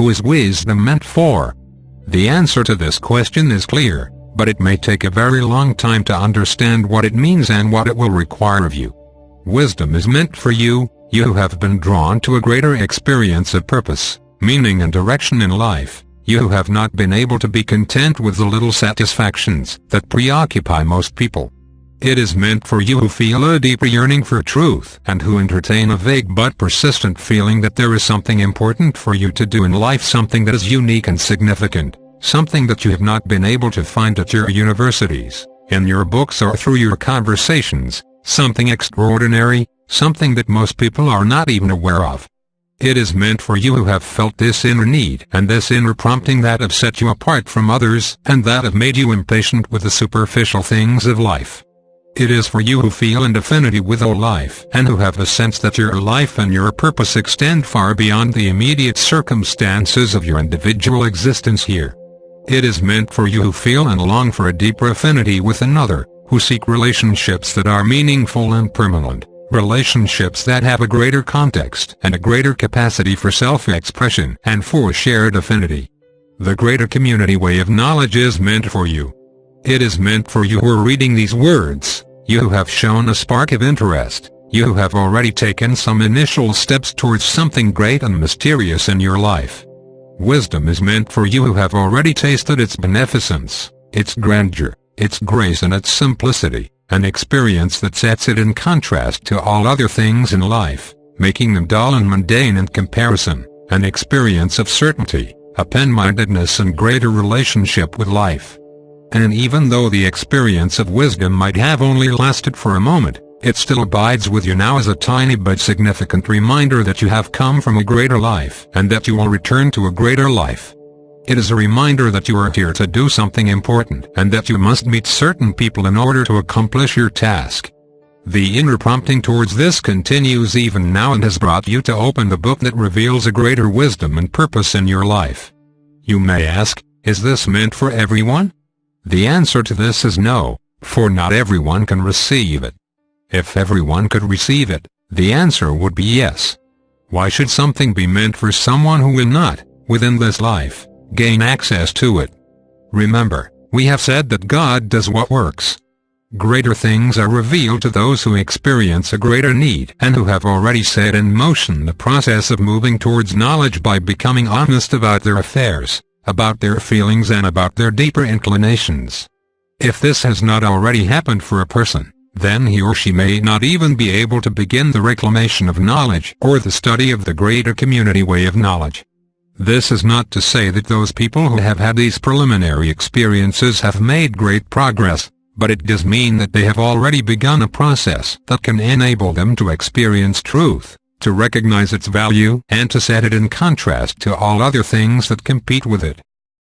Who is wisdom meant for? The answer to this question is clear, but it may take a very long time to understand what it means and what it will require of you. Wisdom is meant for you, you who have been drawn to a greater experience of purpose, meaning and direction in life, you who have not been able to be content with the little satisfactions that preoccupy most people. It is meant for you who feel a deeper yearning for truth and who entertain a vague but persistent feeling that there is something important for you to do in life, something that is unique and significant, something that you have not been able to find at your universities, in your books or through your conversations, something extraordinary, something that most people are not even aware of. It is meant for you who have felt this inner need and this inner prompting that have set you apart from others and that have made you impatient with the superficial things of life. It is for you who feel an affinity with all life and who have a sense that your life and your purpose extend far beyond the immediate circumstances of your individual existence here. It is meant for you who feel and long for a deeper affinity with another, who seek relationships that are meaningful and permanent, relationships that have a greater context and a greater capacity for self-expression and for shared affinity. The greater community way of knowledge is meant for you. It is meant for you who are reading these words, you who have shown a spark of interest, you who have already taken some initial steps towards something great and mysterious in your life. Wisdom is meant for you who have already tasted its beneficence, its grandeur, its grace and its simplicity, an experience that sets it in contrast to all other things in life, making them dull and mundane in comparison, an experience of certainty, open-mindedness and greater relationship with life. And even though the experience of wisdom might have only lasted for a moment, it still abides with you now as a tiny but significant reminder that you have come from a greater life and that you will return to a greater life. It is a reminder that you are here to do something important and that you must meet certain people in order to accomplish your task. The inner prompting towards this continues even now and has brought you to open the book that reveals a greater wisdom and purpose in your life. You may ask, is this meant for everyone? The answer to this is no, for not everyone can receive it. If everyone could receive it, the answer would be yes. Why should something be meant for someone who will not, within this life, gain access to it? Remember, we have said that God does what works. Greater things are revealed to those who experience a greater need and who have already set in motion the process of moving towards knowledge by becoming honest about their affairs, about their feelings and about their deeper inclinations. If this has not already happened for a person, then he or she may not even be able to begin the reclamation of knowledge or the study of the greater community way of knowledge. This is not to say that those people who have had these preliminary experiences have made great progress, but it does mean that they have already begun a process that can enable them to experience truth, to recognize its value and to set it in contrast to all other things that compete with it.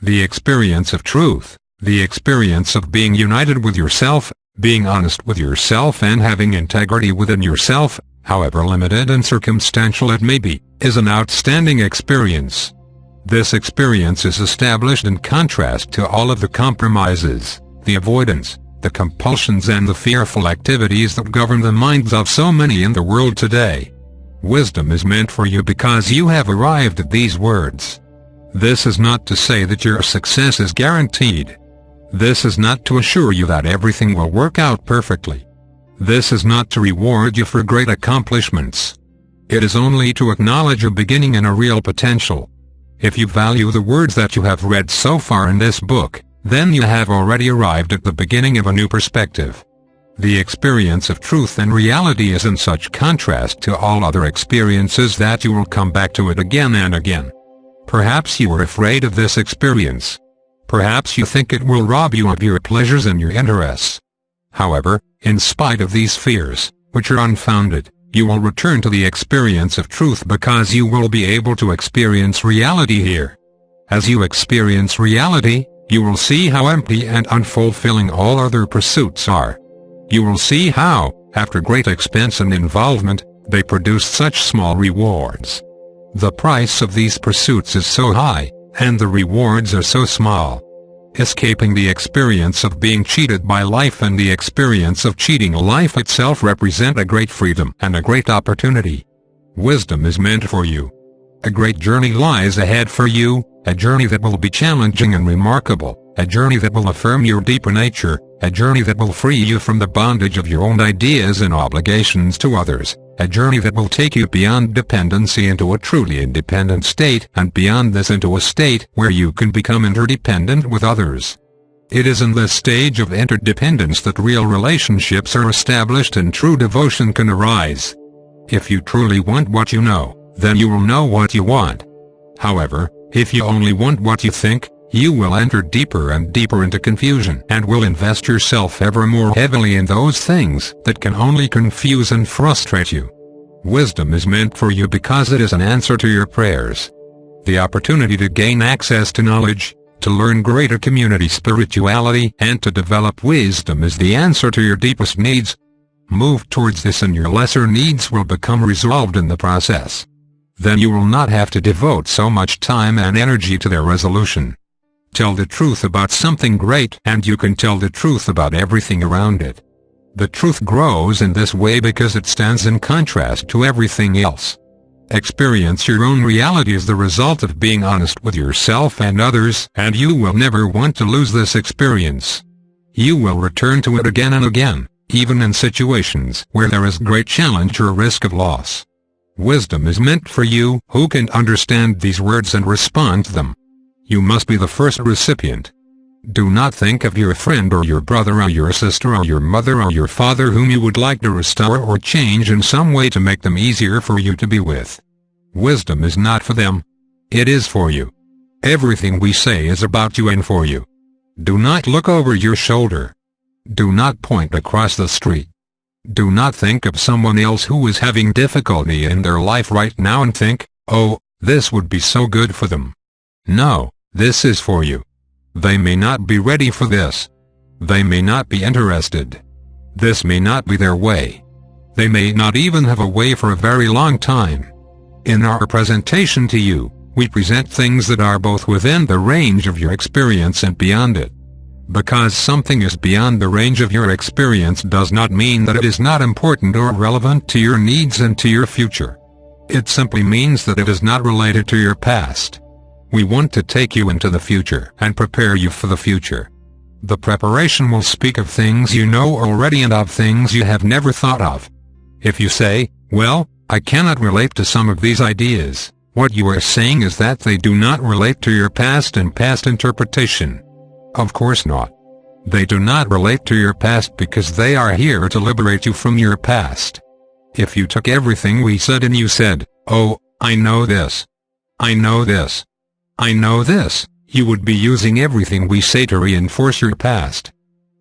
The experience of truth, the experience of being united with yourself, being honest with yourself and having integrity within yourself, however limited and circumstantial it may be, is an outstanding experience. This experience is established in contrast to all of the compromises, the avoidance, the compulsions and the fearful activities that govern the minds of so many in the world today. Wisdom is meant for you because you have arrived at these words. This is not to say that your success is guaranteed. This is not to assure you that everything will work out perfectly. This is not to reward you for great accomplishments. It is only to acknowledge a beginning and a real potential. If you value the words that you have read so far in this book, then you have already arrived at the beginning of a new perspective. The experience of truth and reality is in such contrast to all other experiences that you will come back to it again and again. Perhaps you are afraid of this experience. Perhaps you think it will rob you of your pleasures and your interests. However, in spite of these fears, which are unfounded, you will return to the experience of truth because you will be able to experience reality here. As you experience reality, you will see how empty and unfulfilling all other pursuits are. You will see how, after great expense and involvement, they produce such small rewards. The price of these pursuits is so high, and the rewards are so small. Escaping the experience of being cheated by life and the experience of cheating life itself represent a great freedom and a great opportunity. Wisdom is meant for you. A great journey lies ahead for you, a journey that will be challenging and remarkable, a journey that will affirm your deeper nature, a journey that will free you from the bondage of your own ideas and obligations to others, a journey that will take you beyond dependency into a truly independent state, and beyond this into a state where you can become interdependent with others. It is in this stage of interdependence that real relationships are established and true devotion can arise. If you truly want what you know, then you will know what you want. However, if you only want what you think, you will enter deeper and deeper into confusion and will invest yourself ever more heavily in those things that can only confuse and frustrate you. Wisdom is meant for you because it is an answer to your prayers. The opportunity to gain access to knowledge, to learn greater community spirituality, and to develop wisdom is the answer to your deepest needs. Move towards this and your lesser needs will become resolved in the process. Then you will not have to devote so much time and energy to their resolution. Tell the truth about something great and you can tell the truth about everything around it. The truth grows in this way because it stands in contrast to everything else. Experience your own reality as the result of being honest with yourself and others, and you will never want to lose this experience. You will return to it again and again, even in situations where there is great challenge or risk of loss. Wisdom is meant for you who can understand these words and respond to them. You must be the first recipient. Do not think of your friend or your brother or your sister or your mother or your father whom you would like to restore or change in some way to make them easier for you to be with. Wisdom is not for them. It is for you. Everything we say is about you and for you. Do not look over your shoulder. Do not point across the street. Do not think of someone else who is having difficulty in their life right now and think, oh, this would be so good for them. No, this is for you. They may not be ready for this. They may not be interested. This may not be their way. They may not even have a way for a very long time. In our presentation to you, we present things that are both within the range of your experience and beyond it. Because something is beyond the range of your experience does not mean that it is not important or relevant to your needs and to your future. It simply means that it is not related to your past. We want to take you into the future and prepare you for the future. The preparation will speak of things you know already and of things you have never thought of. If you say, well, I cannot relate to some of these ideas, what you are saying is that they do not relate to your past and past interpretation. Of course not. They do not relate to your past because they are here to liberate you from your past. If you took everything we said and you said, oh, I know this. I know this. I know this, you would be using everything we say to reinforce your past.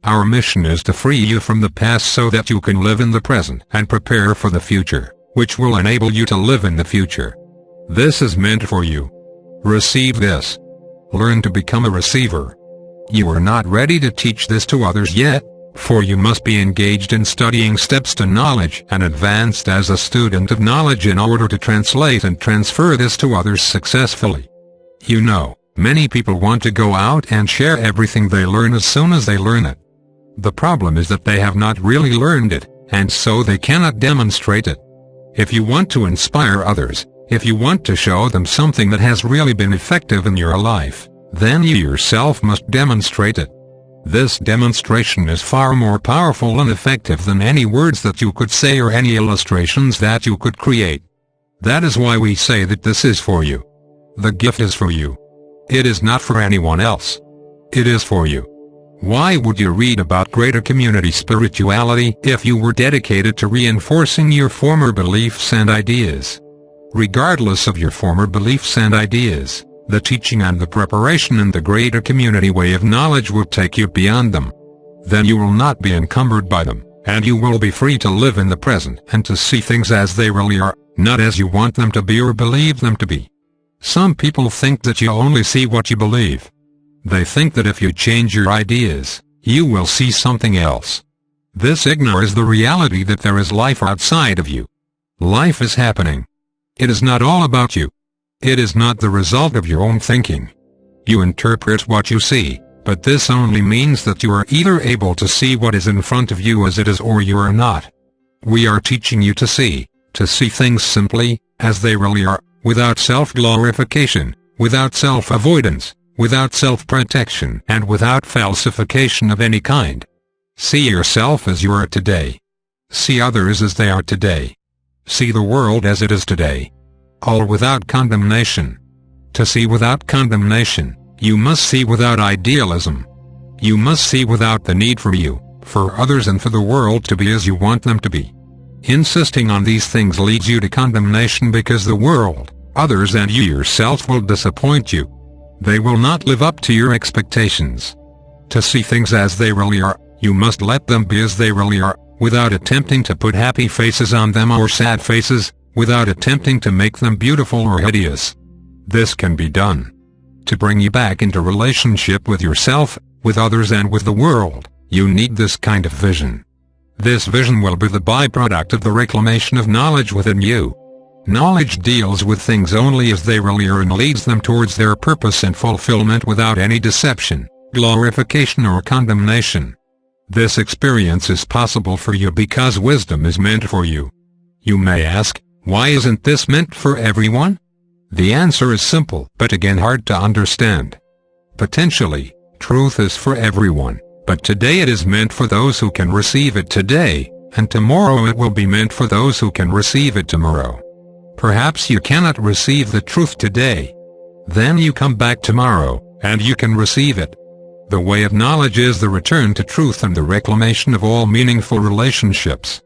Our mission is to free you from the past so that you can live in the present and prepare for the future, which will enable you to live in the future. This is meant for you. Receive this. Learn to become a receiver. You are not ready to teach this to others yet, for you must be engaged in studying steps to knowledge and advanced as a student of knowledge in order to translate and transfer this to others successfully. You know, many people want to go out and share everything they learn as soon as they learn it. The problem is that they have not really learned it, and so they cannot demonstrate it. If you want to inspire others, if you want to show them something that has really been effective in your life, then you yourself must demonstrate it. This demonstration is far more powerful and effective than any words that you could say or any illustrations that you could create. That is why we say that this is for you. The gift is for you. It is not for anyone else. It is for you. Why would you read about greater community spirituality if you were dedicated to reinforcing your former beliefs and ideas? Regardless of your former beliefs and ideas, the teaching and the preparation in the greater community way of knowledge will take you beyond them. Then you will not be encumbered by them, and you will be free to live in the present and to see things as they really are, not as you want them to be or believe them to be. Some people think that you only see what you believe. They think that if you change your ideas, you will see something else. This ignores the reality that there is life outside of you. Life is happening. It is not all about you. It is not the result of your own thinking. You interpret what you see, but this only means that you are either able to see what is in front of you as it is or you are not. We are teaching you to see things simply, as they really are, without self-glorification, without self-avoidance, without self-protection, and without falsification of any kind. See yourself as you are today. See others as they are today. See the world as it is today. All without condemnation. To see without condemnation, you must see without idealism. You must see without the need for you, for others and for the world to be as you want them to be. Insisting on these things leads you to condemnation because the world, others and you yourself will disappoint you. They will not live up to your expectations. To see things as they really are, you must let them be as they really are, without attempting to put happy faces on them or sad faces, without attempting to make them beautiful or hideous. This can be done. To bring you back into relationship with yourself, with others and with the world, you need this kind of vision. This vision will be the byproduct of the reclamation of knowledge within you. Knowledge deals with things only as they really are and leads them towards their purpose and fulfillment without any deception, glorification or condemnation. This experience is possible for you because wisdom is meant for you. You may ask, why isn't this meant for everyone? The answer is simple, but again hard to understand. Potentially, truth is for everyone, but today it is meant for those who can receive it today, and tomorrow it will be meant for those who can receive it tomorrow. Perhaps you cannot receive the truth today. Then you come back tomorrow, and you can receive it. The way of knowledge is the return to truth and the reclamation of all meaningful relationships.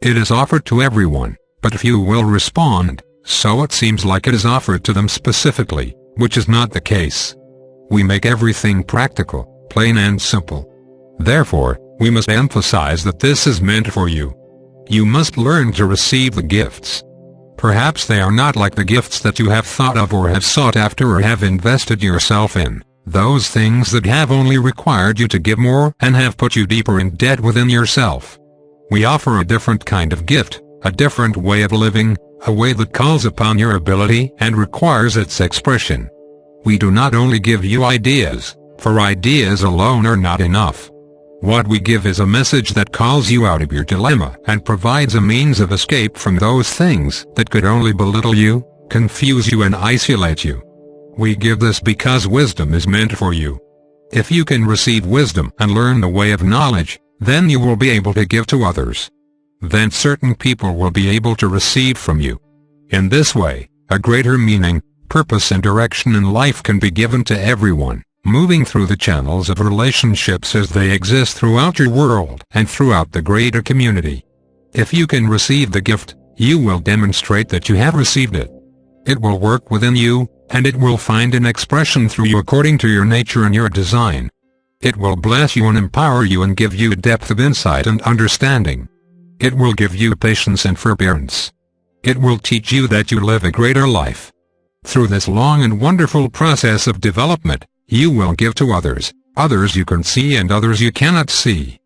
It is offered to everyone, but few will respond, so it seems like it is offered to them specifically, which is not the case. We make everything practical, plain and simple. Therefore, we must emphasize that this is meant for you. You must learn to receive the gifts. Perhaps they are not like the gifts that you have thought of or have sought after or have invested yourself in. Those things that have only required you to give more and have put you deeper in debt within yourself. We offer a different kind of gift, a different way of living, a way that calls upon your ability and requires its expression. We do not only give you ideas, for ideas alone are not enough. What we give is a message that calls you out of your dilemma and provides a means of escape from those things that could only belittle you, confuse you and isolate you. We give this because wisdom is meant for you. If you can receive wisdom and learn the way of knowledge, then you will be able to give to others. Then certain people will be able to receive from you. In this way, a greater meaning, purpose and direction in life can be given to everyone, moving through the channels of relationships as they exist throughout your world and throughout the greater community. If you can receive the gift, you will demonstrate that you have received it. It will work within you, and it will find an expression through you according to your nature and your design. It will bless you and empower you and give you a depth of insight and understanding. It will give you patience and forbearance. It will teach you that you live a greater life. Through this long and wonderful process of development, you will give to others, others you can see and others you cannot see.